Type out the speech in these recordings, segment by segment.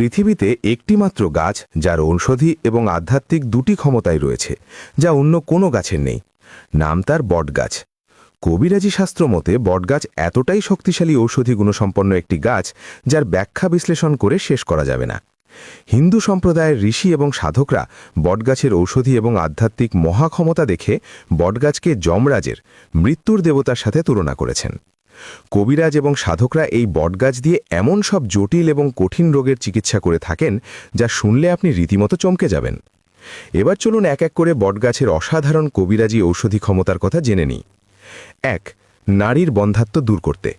পৃথিবীতে একটিমাত্র গাছ যার ঔষধি এবং আধ্যাত্মিক দুটি ক্ষমতাই রয়েছে, যা অন্য কোনো গাছের নেই। নাম তার বটগাছ। কবিরাজি শাস্ত্র মতে বটগাছ এতটাই শক্তিশালী ঔষধি গুণসম্পন্ন একটি গাছ, যার ব্যাখ্যা বিশ্লেষণ করে শেষ করা যাবে না। হিন্দু সম্প্রদায়ের ঋষি এবং সাধকরা বটগাছের ঔষধি এবং আধ্যাত্মিক মহাক্ষমতা দেখে বটগাছকে যমরাজের, মৃত্যুর দেবতার সাথে তুলনা করেছেন। কবিরাজ এবং সাধকরা এই বটগাছ দিয়ে এমন সব জটিল এবং কঠিন রোগের চিকিৎসা করে থাকেন, যা শুনলে আপনি রীতিমতো চমকে যাবেন। এবার চলুন এক এক করে বটগাছের অসাধারণ কবিরাজি ঔষধি ক্ষমতার কথা জেনে নিই। ১. নারীর বন্ধ্যাত্ব দূর করতে।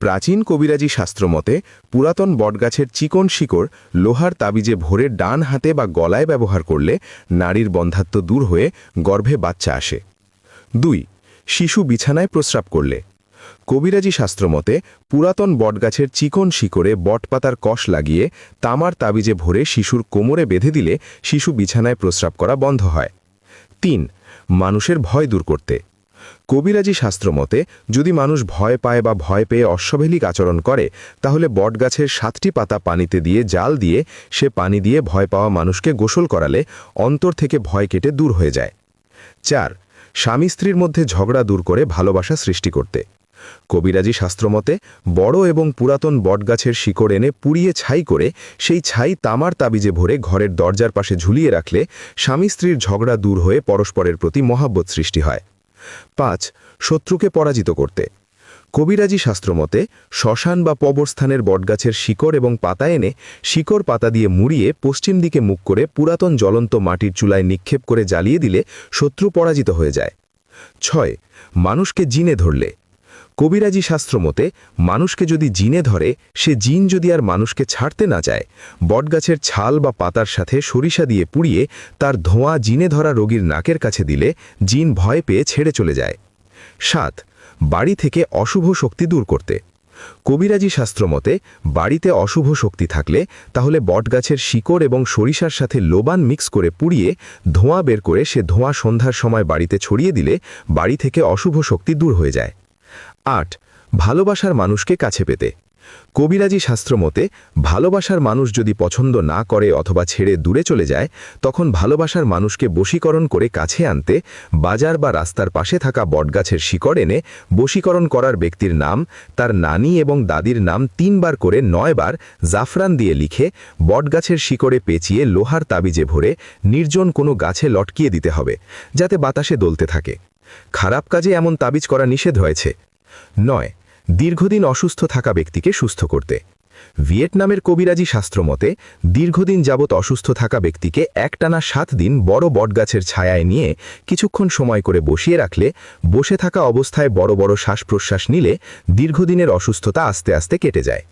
প্রাচীন কবিরাজি শাস্ত্র মতে পুরাতন বটগাছের চিকন শিকড় লোহার তাবিজে ভরে ডান হাতে বা গলায় ব্যবহার করলে নারীর বন্ধ্যাত্ব দূর হয়ে গর্ভে বাচ্চা আসে। ২. শিশু বিছানায় প্রস্রাব করলে। কবিরাজি শাস্ত্র মতে পুরাতন বটগাছের চিকন শিকড়ে বটপাতার কষ লাগিয়ে তামার তাবিজে ভরে শিশুর কোমরে বেঁধে দিলে শিশু বিছানায় প্রস্রাব করা বন্ধ হয়। ৩. মানুষের ভয় দূর করতে। কবিরাজি শাস্ত্র মতে যদি মানুষ ভয় পায় বা ভয় পেয়ে অস্বাভাবিক আচরণ করে, তাহলে বটগাছের 7টি পাতা পানিতে দিয়ে জাল দিয়ে সে পানি দিয়ে ভয় পাওয়া মানুষকে গোসল করালে অন্তর থেকে ভয় কেটে দূর হয়ে যায়। ৪. স্বামী স্ত্রীর মধ্যে ঝগড়া দূর করে ভালোবাসা সৃষ্টি করতে। কবিরাজি শাস্ত্রমতে বড় এবং পুরাতন বটগাছের শিকড় এনে পুড়িয়ে ছাই করে সেই ছাই তামার তাবিজে ভরে ঘরের দরজার পাশে ঝুলিয়ে রাখলে স্বামী স্ত্রীর ঝগড়া দূর হয়ে পরস্পরের প্রতি মহাব্বত সৃষ্টি হয়। ৫. শত্রুকে পরাজিত করতে। কবিরাজি শাস্ত্রমতে শ্মশান বা কবরস্থানের বটগাছের শিকড় এবং পাতা এনে শিকড় পাতা দিয়ে মুড়িয়ে পশ্চিম দিকে মুখ করে পুরাতন জ্বলন্ত মাটির চুলায় নিক্ষেপ করে জ্বালিয়ে দিলে শত্রু পরাজিত হয়ে যায়। ৬. মানুষকে জিনে ধরলে। কবিরাজি শাস্ত্রমতে মানুষকে যদি জিনে ধরে, সে জিন যদি আর মানুষকে ছাড়তে না চায়, বটগাছের ছাল বা পাতার সাথে সরিষা দিয়ে পুড়িয়ে তার ধোঁয়া জিনে ধরা রোগীর নাকের কাছে দিলে জিন ভয় পেয়ে ছেড়ে চলে যায়। ৭. বাড়ি থেকে অশুভ শক্তি দূর করতে। কবিরাজি শাস্ত্রমতে বাড়িতে অশুভ শক্তি থাকলে তাহলে বটগাছের শিকড় এবং সরিষার সাথে লোবান মিক্স করে পুড়িয়ে ধোঁয়া বের করে সে ধোঁয়া সন্ধ্যার সময় বাড়িতে ছড়িয়ে দিলে বাড়ি থেকে অশুভ শক্তি দূর হয়ে যায়। ৮. ভালোবাসার মানুষকে কাছে পেতে। কবিরাজি শাস্ত্রমতে ভালোবাসার মানুষ যদি পছন্দ না করে অথবা ছেড়ে দূরে চলে যায়, তখন ভালোবাসার মানুষকে বশীকরণ করে কাছে আনতে বাজার বা রাস্তার পাশে থাকা বটগাছের শিকড় এনে বশীকরণ করার ব্যক্তির নাম, তার নানি এবং দাদির নাম ৩ বার করে ৯ বার জাফরান দিয়ে লিখে বটগাছের শিকড়ে পেঁচিয়ে লোহার তাবিজে ভরে নির্জন কোনো গাছে লটকিয়ে দিতে হবে, যাতে বাতাসে দোলতে থাকে। খারাপ কাজে এমন তাবিজ করা নিষেধ হয়েছে। ৯. দীর্ঘদিন অসুস্থ থাকা ব্যক্তিকে সুস্থ করতে। ভিয়েতনামের কবিরাজি শাস্ত্রমতে দীর্ঘদিন যাবৎ অসুস্থ থাকা ব্যক্তিকে একটানা ৭ দিন বড় বটগাছের ছায়ায় নিয়ে কিছুক্ষণ সময় করে বসিয়ে রাখলে বসে থাকা অবস্থায় বড় বড় শ্বাস প্রশ্বাস নিলে দীর্ঘদিনের অসুস্থতা আস্তে আস্তে কেটে যায়।